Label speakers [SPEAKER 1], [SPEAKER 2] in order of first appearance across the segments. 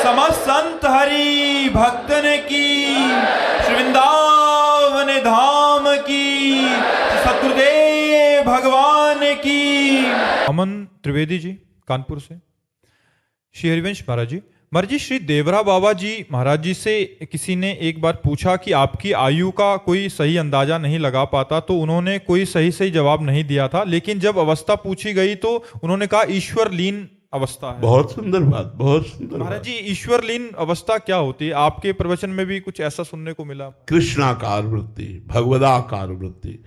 [SPEAKER 1] समस्त संत हरि भक्तन की, श्री वृंदावन धाम की, श्री सद्गुरुदेव भगवान की। अमन त्रिवेदी जी कानपुर से। श्री हरिवंश महाराज जी श्री देवरा बाबा जी महाराज जी से किसी ने एक बार पूछा कि आपकी आयु का कोई सही अंदाजा नहीं लगा पाता, तो उन्होंने कोई सही जवाब नहीं दिया था, लेकिन जब अवस्था पूछी गई तो उन्होंने कहा ईश्वर लीन अवस्था है।
[SPEAKER 2] बहुत सुंदर बात, बहुत सुंदर
[SPEAKER 1] महाराज जी ईश्वर लीन अवस्था क्या होती है? आपके प्रवचन में भी कुछ ऐसा सुनने को मिला।
[SPEAKER 2] कृष्णाकार वृत्ति, भगवदाकार वृत्ति,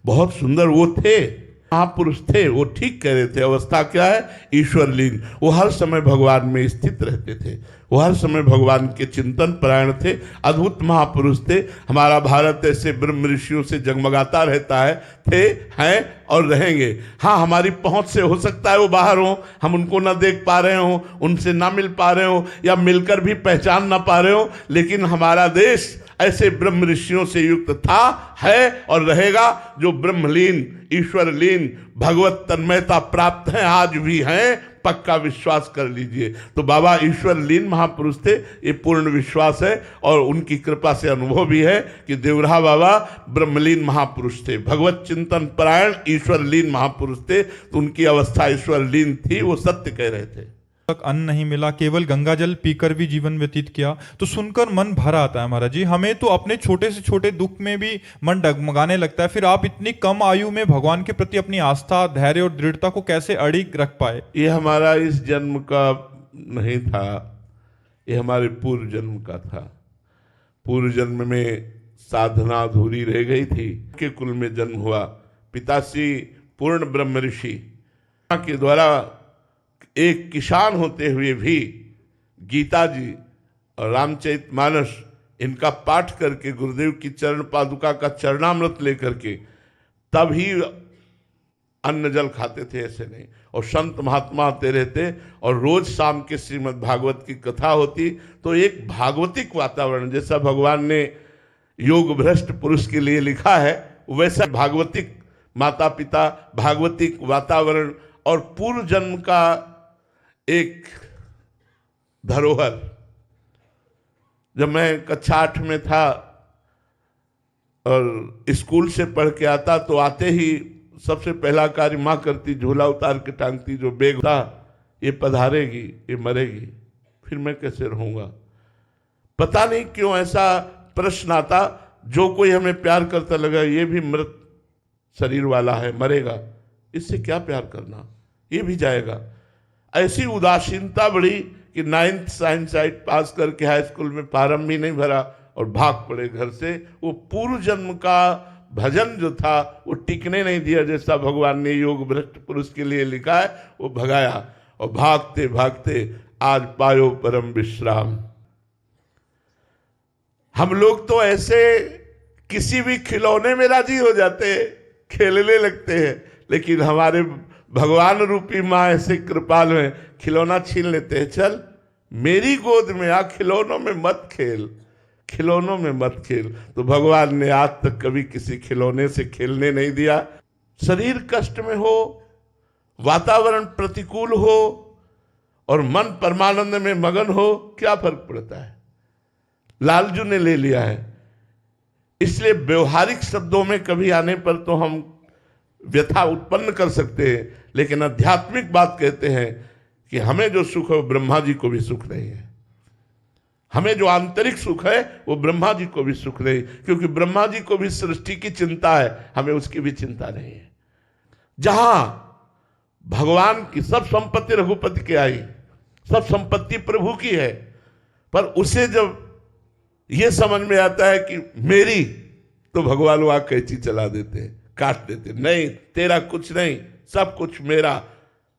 [SPEAKER 2] बहुत सुंदर वो थे, महापुरुष थे, वो ठीक कह रहे थे। अवस्था क्या है? ईश्वर लीन। वो हर समय भगवान में स्थित रहते थे, वो हर समय भगवान के चिंतन परायण थे, अद्भुत महापुरुष थे। हमारा भारत ऐसे ब्रह्म ऋषियों से जगमगाता रहता है, थे, हैं और रहेंगे। हाँ, हमारी पहुंच से हो सकता है वो बाहर हो, हम उनको ना देख पा रहे हो, उनसे ना मिल पा रहे हो, या मिलकर भी पहचान ना पा रहे हो, लेकिन हमारा देश ऐसे ब्रह्म ऋषियों से युक्त था, है और रहेगा, जो ब्रह्मलीन, ईश्वरलीन, भगवत तन्मयता प्राप्त हैं, आज भी हैं, पक्का विश्वास कर लीजिए। तो बाबा ईश्वरलीन महापुरुष थे, ये पूर्ण विश्वास है, और उनकी कृपा से अनुभव भी है कि देवरा बाबा ब्रह्मलीन महापुरुष थे, भगवत चिंतन परायण ईश्वरलीन महापुरुष थे। तो उनकी अवस्था ईश्वरलीन थी, वो सत्य कह रहे थे।
[SPEAKER 1] तक अन्न नहीं मिला, केवल गंगा जल पीकर भी जीवन व्यतीत किया, तो सुनकर मन भर आता है महाराज जी। हमें तो अपने छोटे से छोटे दुख में भी मन डगमगाने लगता है, फिर आप इतनी कम आयु में भगवान के प्रति अपनी आस्था, धैर्य और दृढ़ता को कैसे अड़िग रख पाए?
[SPEAKER 2] ये हमारा इस जन्म का नहीं था, ये हमारे पूर्व जन्म का था। पूर्व जन्म में साधना अधूरी रह गई थी, के कुल में जन्म हुआ। पिताश्री पूर्ण ब्रह्म ऋषि के द्वारा एक किसान होते हुए भी गीता जी और रामचरितमानस इनका पाठ करके, गुरुदेव की चरण पादुका का चरणामृत लेकर के तब ही अन्न जल खाते थे, ऐसे नहीं। और संत महात्मा आते रहते, और रोज शाम के श्रीमद् भागवत की कथा होती, तो एक भागवतिक वातावरण, जैसा भगवान ने योग भ्रष्ट पुरुष के लिए लिखा है, वैसा भागवतिक माता पिता, भागवतिक वातावरण और पूर्व जन्म का एक धरोहर। जब मैं कक्षा 8 में था और स्कूल से पढ़ के आता, तो आते ही सबसे पहला कार्य माँ करती, झोला उतार के टांगती, जो बैग था, ये पधारेगी, ये मरेगी, फिर मैं कैसे रहूँगा। पता नहीं क्यों ऐसा प्रश्न आता। जो कोई हमें प्यार करता लगा, ये भी मृत शरीर वाला है, मरेगा, इससे क्या प्यार करना, ये भी जाएगा। ऐसी उदासीनता बढ़ी कि 9th साइंस साइट पास करके हाई स्कूल में फार्म भी नहीं भरा और भाग पड़े घर से। वो पूर्व जन्म का भजन जो था, वो टिकने नहीं दिया, जैसा भगवान ने योग भ्रष्ट पुरुष के लिए लिखा है, वो भगाया। और भागते भागते आज पायो परम विश्राम। हम लोग तो ऐसे किसी भी खिलौने में राजी हो जाते हैं, खेलने लगते हैं, लेकिन हमारे भगवान रूपी माँ ऐसे कृपाल में खिलौना छीन लेते हैं। चल मेरी गोद में आ, खिलौनों में मत खेल, खिलौनों में मत खेल। तो भगवान ने आज तक कभी किसी खिलौने से खेलने नहीं दिया। शरीर कष्ट में हो, वातावरण प्रतिकूल हो और मन परमानंद में मगन हो, क्या फर्क पड़ता है? लालजू ने ले लिया है। इसलिए व्यवहारिक शब्दों में कभी आने पर तो हम व्यथा उत्पन्न कर सकते हैं, लेकिन आध्यात्मिक बात कहते हैं कि हमें जो सुख है वो ब्रह्मा जी को भी सुख नहीं है। हमें जो आंतरिक सुख है वो ब्रह्मा जी को भी सुख नहीं, क्योंकि ब्रह्मा जी को भी सृष्टि की चिंता है, हमें उसकी भी चिंता नहीं है। जहां भगवान की सब संपत्ति रघुपति की आई, सब संपत्ति प्रभु की है, पर उसे जब ये समझ में आता है कि मेरी, तो भगवान वहां कैंची चला देते हैं, काट देते। नहीं, तेरा कुछ नहीं, सब कुछ मेरा,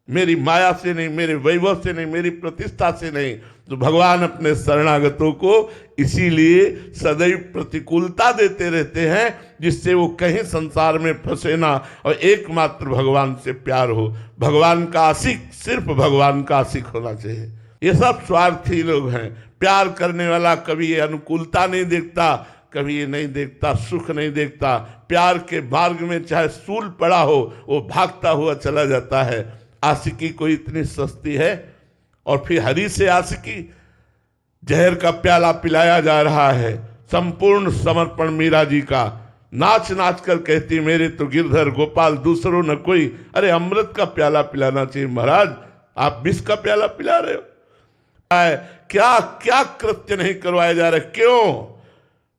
[SPEAKER 2] मेरी माया से नहीं, मेरे वैभव से नहीं, मेरी प्रतिष्ठा से नहीं। तो भगवान अपने शरणागतों को इसीलिए सदैव प्रतिकूलता देते रहते हैं, जिससे वो कहीं संसार में फंसे ना और एकमात्र भगवान से प्यार हो। भगवान का आशिक सिर्फ भगवान का आशिक होना चाहिए। ये सब स्वार्थी लोग हैं। प्यार करने वाला कभी ये अनुकूलता नहीं देखता, कभी ये नहीं देखता, सुख नहीं देखता। प्यार के मार्ग में चाहे सूल पड़ा हो, वो भागता हुआ चला जाता है। आशिकी कोई इतनी सस्ती है? और फिर हरि से आशिकी, जहर का प्याला पिलाया जा रहा है। संपूर्ण समर्पण मीरा जी का। नाच नाच कर कहती मेरे तो गिरधर गोपाल दूसरों न कोई। अरे अमृत का प्याला पिलाना चाहिए महाराज, आप विष का प्याला पिला रहे हो। क्या क्या कृत्य नहीं करवाए जा रहे, क्यों?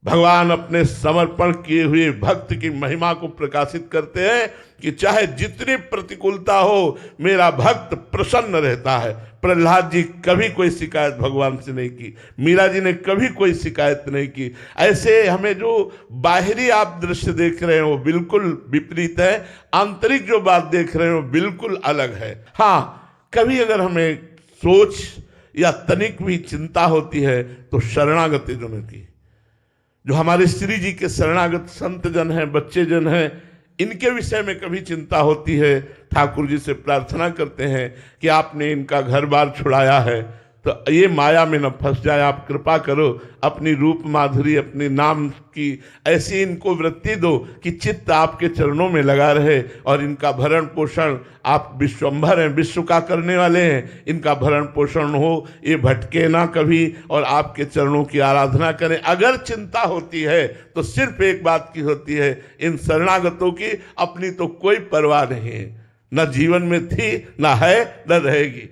[SPEAKER 2] भगवान अपने समर्पण किए हुए भक्त की महिमा को प्रकाशित करते हैं कि चाहे जितनी प्रतिकूलता हो मेरा भक्त प्रसन्न रहता है। प्रहलाद जी कभी कोई शिकायत भगवान से नहीं की, मीरा जी ने कभी कोई शिकायत नहीं की। ऐसे हमें जो बाहरी आप दृश्य देख रहे हैं वो बिल्कुल विपरीत है, आंतरिक जो बात देख रहे हैं वो बिल्कुल अलग है। हाँ, कभी अगर हमें सोच या तनिक भी चिंता होती है तो शरणागत जनों की, जो हमारे श्री जी के शरणागत संत जन हैं, बच्चे जन हैं, इनके विषय में कभी चिंता होती है। ठाकुर जी से प्रार्थना करते हैं कि आपने इनका घर बार छुड़ाया है तो ये माया में न फंस जाए, आप कृपा करो, अपनी रूप माधुरी, अपने नाम की ऐसी इनको वृत्ति दो कि चित्त आपके चरणों में लगा रहे और इनका भरण पोषण, आप विश्वंभर हैं, विश्व का करने वाले हैं, इनका भरण पोषण हो, ये भटके ना कभी और आपके चरणों की आराधना करें। अगर चिंता होती है तो सिर्फ एक बात की होती है, इन शरणागतों की अपनी तो कोई परवाह नहीं है, न जीवन में थी, न है, न रहेगी।